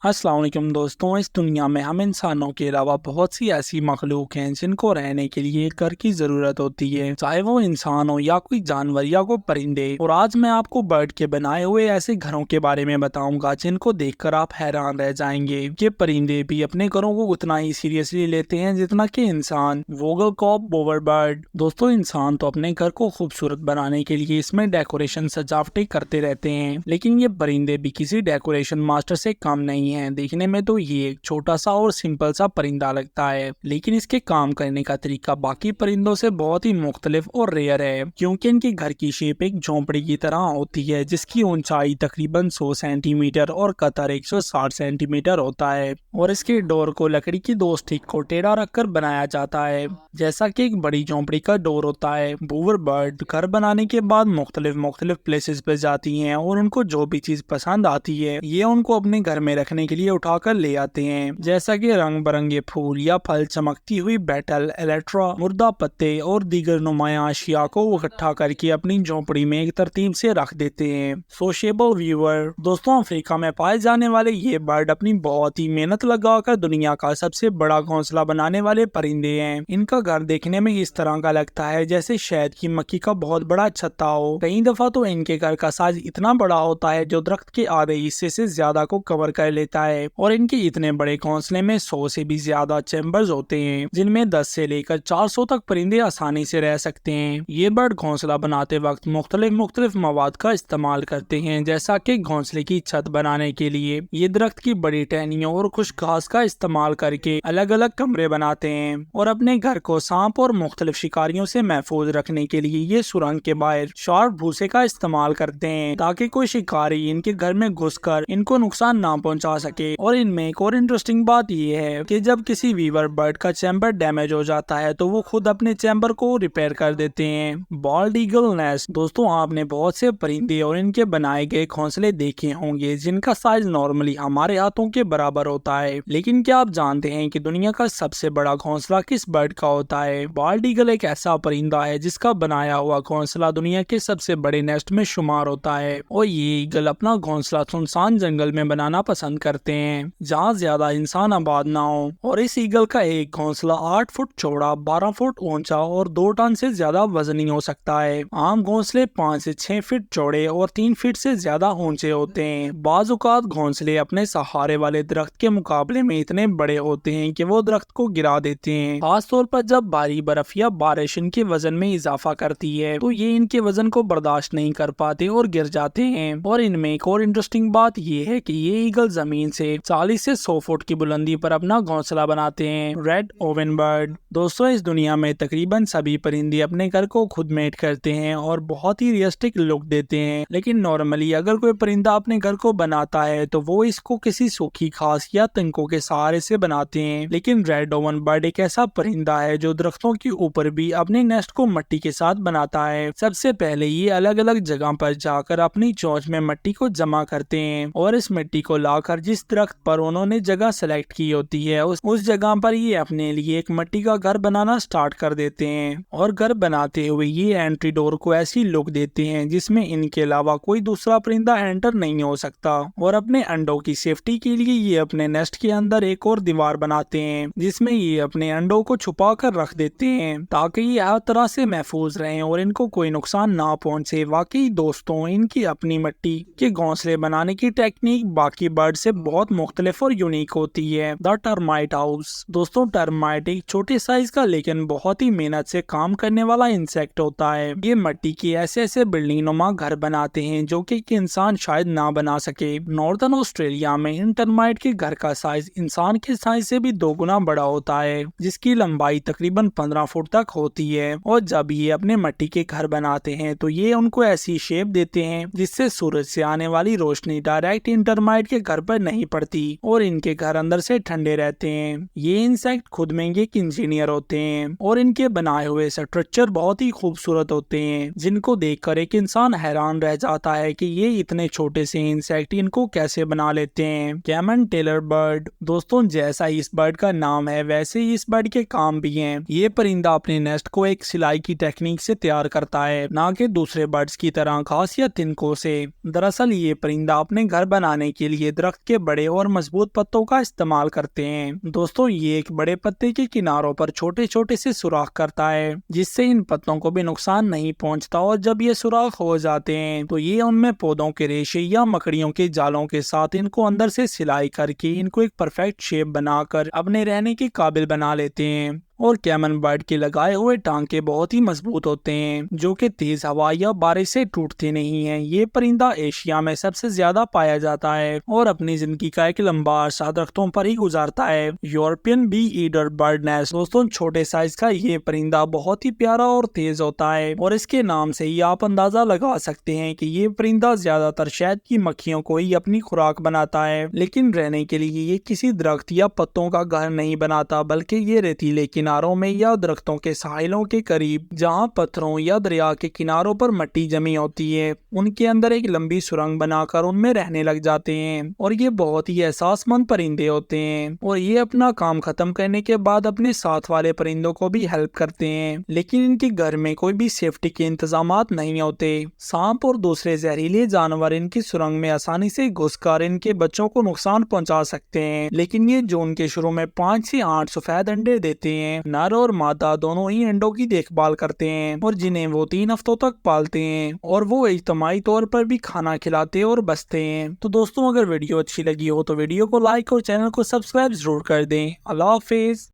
अस्सलाम वालेकुम दोस्तों। इस दुनिया में हम इंसानों के अलावा बहुत सी ऐसी मखलूक हैं जिनको रहने के लिए एक घर की जरूरत होती है, चाहे वो इंसान हो या कोई जानवर या कोई परिंदे। और आज मैं आपको बर्ड के बनाए हुए ऐसे घरों के बारे में बताऊंगा जिनको देखकर आप हैरान रह जाएंगे। ये परिंदे भी अपने घरों को उतना ही सीरियसली लेते हैं जितना कि इंसान। वोगल कॉक बोवर बर्ड। दोस्तों, इंसान तो अपने घर को खूबसूरत बनाने के लिए इसमें डेकोरेशन सजावटें करते रहते हैं, लेकिन ये परिंदे भी किसी डेकोरेशन मास्टर से कम नहीं हैं। देखने में तो ये एक छोटा सा और सिंपल सा परिंदा लगता है, लेकिन इसके काम करने का तरीका बाकी परिंदों से बहुत ही मुख्तलिफ और रेयर है, क्योंकि इनके घर की शेप एक झोंपड़ी की तरह होती है जिसकी ऊंचाई तकरीबन 100 सेंटीमीटर और कतर 160 सेंटीमीटर होता है। और इसके डोर को लकड़ी की दो स्टिक को टेढ़ा रखकर बनाया जाता है, जैसा कि एक बड़ी झोंपड़ी का डोर होता है। बोवर बर्ड घर बनाने के बाद मुख्तलिफ प्लेसेस पे जाती हैं और उनको जो भी चीज पसंद आती है ये उनको अपने घर में रखने के लिए उठाकर ले आते हैं, जैसा कि रंग बिरंगे फूल या फल, चमकती हुई बेटल, एलेट्रा, मुर्दा पत्ते और दीगर नुमाया अशिया को इकट्ठा करके अपनी झोंपड़ी में एक तरतीब से रख देते हैं। Sociable viewer. दोस्तों, अफ्रीका में पाए जाने वाले ये बर्ड अपनी बहुत ही मेहनत लगाकर दुनिया का सबसे बड़ा घोंसला बनाने वाले परिंदे हैं। इनका घर देखने में इस तरह का लगता है जैसे शहद की मक्खी का बहुत बड़ा छत्ता हो। कई दफा तो इनके घर का साइज इतना बड़ा होता है जो दरख्त के आधे हिस्से से ज्यादा को कवर कर लेता है। और इनके इतने बड़े घोंसले में 100 से भी ज्यादा चैम्बर्स होते हैं जिनमें 10 से लेकर 400 तक परिंदे आसानी से रह सकते हैं। ये बर्ड घोंसला बनाते वक्त मुख्तलिफ मवाद का इस्तेमाल करते हैं, जैसा कि घोंसले की छत बनाने के लिए ये दरख्त की बड़ी टहनियों और खुश्क घास का इस्तेमाल करके अलग अलग कमरे बनाते हैं। और अपने घर को सांप और मुख्तलिफ शिकारियों से महफूज रखने के लिए ये सुरंग के बाहर शार्प भूसे का इस्तेमाल करते हैं ताकि कोई शिकारी इनके घर में घुसकर इनको नुकसान ना पहुंचा सके। और इनमें एक और इंटरेस्टिंग बात यह है कि जब किसी वीवर बर्ड का चैम्बर डैमेज हो जाता है तो वो खुद अपने चैम्बर को रिपेयर कर देते हैं। Bold eagle nest. दोस्तों, आपने बहुत से परिंदे और इनके बनाए गए घोंसले देखे होंगे जिनका साइज नॉर्मली हमारे हाथों के बराबर होता है, लेकिन क्या आप जानते हैं कि दुनिया का सबसे बड़ा घोंसला किस बर्ड का होता है? बॉल्ड ईगल एक ऐसा परिंदा है जिसका बनाया हुआ घोंसला दुनिया के सबसे बड़े नेस्ट में शुमार होता है। और ये ईगल अपना घोंसला सुनसान जंगल में बनाना पसंद करते हैं जहाँ ज्यादा इंसान आबाद ना हो। और इस ईगल का एक घोंसला 8 फुट चौड़ा, 12 फुट ऊंचा और 2 टन से ज्यादा वजनी हो सकता है। आम घोंसले 5 से 6 फीट चौड़े और 3 फीट से ज्यादा ऊंचे होते हैं। बाज़ औक़ात घोंसले अपने सहारे वाले दरख्त के मुकाबले में इतने बड़े होते हैं कि वो दरख्त को गिरा देते हैं, खास तौर पर जब भारी बर्फ या बारिश इनके वजन में इजाफा करती है तो ये इनके वजन को बर्दाश्त नहीं कर पाते और गिर जाते हैं। और इनमें एक और इंटरेस्टिंग बात ये है कि ये ईगल जमीन से 40 से 100 फुट की बुलंदी पर अपना घोंसला बनाते हैं। Red oven bird. दोस्तों, इस दुनिया में तकरीबन सभी परिंदे अपने घर को खुद मेड करते हैं और बहुत ही रियलिस्टिक लुक देते हैं, लेकिन नॉर्मली अगर कोई परिंदा अपने घर को बनाता है तो वो इसको किसी सूखी घास या तंकों के सहारे से बनाते हैं। लेकिन रेड ओवन बर्ड एक ऐसा परिंदा है जो दरख्तों के ऊपर भी अपने नेस्ट को मिट्टी के साथ बनाता है। सबसे पहले ये अलग अलग जगह पर जाकर अपनी चोंच में मिट्टी को जमा करते हैं और इस मिट्टी को लाकर जिस दरख्त पर उन्होंने जगह सेलेक्ट की होती है उस जगह पर ये अपने लिए एक मिट्टी का घर बनाना स्टार्ट कर देते हैं। और घर बनाते हुए ये एंट्री डोर को ऐसी लुक देते हैं जिसमें इनके अलावा कोई दूसरा परिंदा एंटर नहीं हो सकता। और अपने अंडों की सेफ्टी के लिए ये अपने नेस्ट के अंदर एक और दीवार बनाते हैं जिसमें ये अपने अंडों को छुपा कर रख देते हैं ताकि ये हर तरह से महफूज रहें और इनको कोई नुकसान ना पहुंचे। वाकई दोस्तों, इनकी अपनी मिट्टी के घोंसले बनाने की टेक्निक बाकी बर्ड से बहुत मुख्तलिफ और यूनिक होती है। The termite house. दोस्तों, टर्माइट एक छोटे साइज का लेकिन बहुत ही मेहनत से काम करने वाला इंसेक्ट होता है। ये मिट्टी के ऐसे बिल्डिंग नुमा घर बनाते हैं जो कि इंसान शायद ना बना सके। नॉर्दर्न ऑस्ट्रेलिया में इन टर्माइट के घर का साइज इंसान के साइज से भी 2 गुना बड़ा होता है, जिसकी लंबाई तकरीबन 15 फुट तक होती है। और जब ये अपने मिट्टी के घर बनाते हैं तो ये उनको ऐसी शेप देते हैं जिससे सूरज से आने वाली रोशनी डायरेक्ट इन टर्माइट के घर पर नहीं पड़ती और इनके घर अंदर से ठंडे रहते हैं। ये इंसेक्ट खुद में एक इंजीनियर होते हैं और इनके बनाए हुए स्ट्रक्चर बहुत ही खूबसूरत होते हैं जिनको देखकर एक इंसान हैरान रह जाता है कि ये इतने छोटे से इंसेक्ट इनको कैसे बना लेते हैं। Common tailor bird. दोस्तों, जैसा इस बर्ड का नाम है वैसे ही इस बर्ड के काम भी हैं। ये परिंदा अपने नेस्ट को एक सिलाई की टेक्निक से तैयार करता है, ना कि दूसरे बर्ड्स की तरह घास या तिनकों से। दरअसल ये परिंदा अपने घर बनाने के लिए दरख्त کے بڑے اور مضبوط پتوں کا استعمال کرتے ہیں۔ دوستوں یہ ایک بڑے پتے کے کناروں پر چھوٹے چھوٹے سے سوراخ کرتا ہے جس سے ان پتوں کو بھی نقصان نہیں پہنچتا، اور جب یہ سوراخ ہو جاتے ہیں تو یہ ان میں پودوں کے ریشے یا مکڑیوں کے جالوں کے ساتھ ان کو اندر سے سلائی کر کے ان کو ایک پرفیکٹ شیپ بنا کر اپنے رہنے کے قابل بنا لیتے ہیں۔ اور کیمن برڈ کے لگائے ہوئے ٹانکے بہت ہی مضبوط ہوتے ہیں جو کہ تیز ہوا یا بارش سے ٹوٹتے نہیں ہیں۔ یہ پرندہ ایشیا میں سب سے زیادہ پایا جاتا ہے اور اپنی زندگی کا ایک لمبا عرصہ درختوں پر ہی گزارتا ہے۔ European bee eater bird nest, دوستوں چھوٹے سائز کا یہ پرندہ بہت ہی پیارا اور تیز ہوتا ہے، اور اس کے نام سے ہی آپ اندازہ لگا سکتے ہیں کہ یہ پرندہ زیادہ تر شہد کی مکھیوں کو ہی اپنی خوراک بناتا ہے، لیکن رہنے کے لیے یہ کسی درخت یا پتوں کا گھر نہیں بناتا، بلکہ یہ ریتیلے کناروں میں یا درختوں کے ساحلوں کے قریب جہاں پتھروں یا دریا کے کناروں پر مٹی جمی ہوتی ہے ان کے اندر ایک لمبی سرنگ بنا کر ان میں رہنے لگ جاتے ہیں۔ اور یہ بہت ہی احساس مند پرندے ہوتے ہیں، اور یہ اپنا کام ختم کرنے کے بعد اپنے ساتھ والے پرندوں کو بھی ہیلپ کرتے ہیں، لیکن ان کے گھر میں کوئی بھی سیفٹی کے انتظامات نہیں ہوتے۔ سانپ اور دوسرے زہریلے جانور ان کی سرنگ میں آسانی سے گھس کر ان کے بچوں کو نقصان پہنچا سکتے ہیں، لیکن یہ جون کے شروع میں 5 سے 8 سفید انڈے دیتے ہیں۔ نر اور مادہ دونوں ہی انڈوں کی دیکھ بھال کرتے ہیں اور جنہیں وہ 3 ہفتوں تک پالتے ہیں، اور وہ اجتماعی طور پر بھی کھانا کھلاتے اور بستے ہیں۔ تو دوستوں اگر ویڈیو اچھی لگی ہو تو ویڈیو کو لائک اور چینل کو سبسکرائب ضرور کر دیں۔ اللہ حافظ۔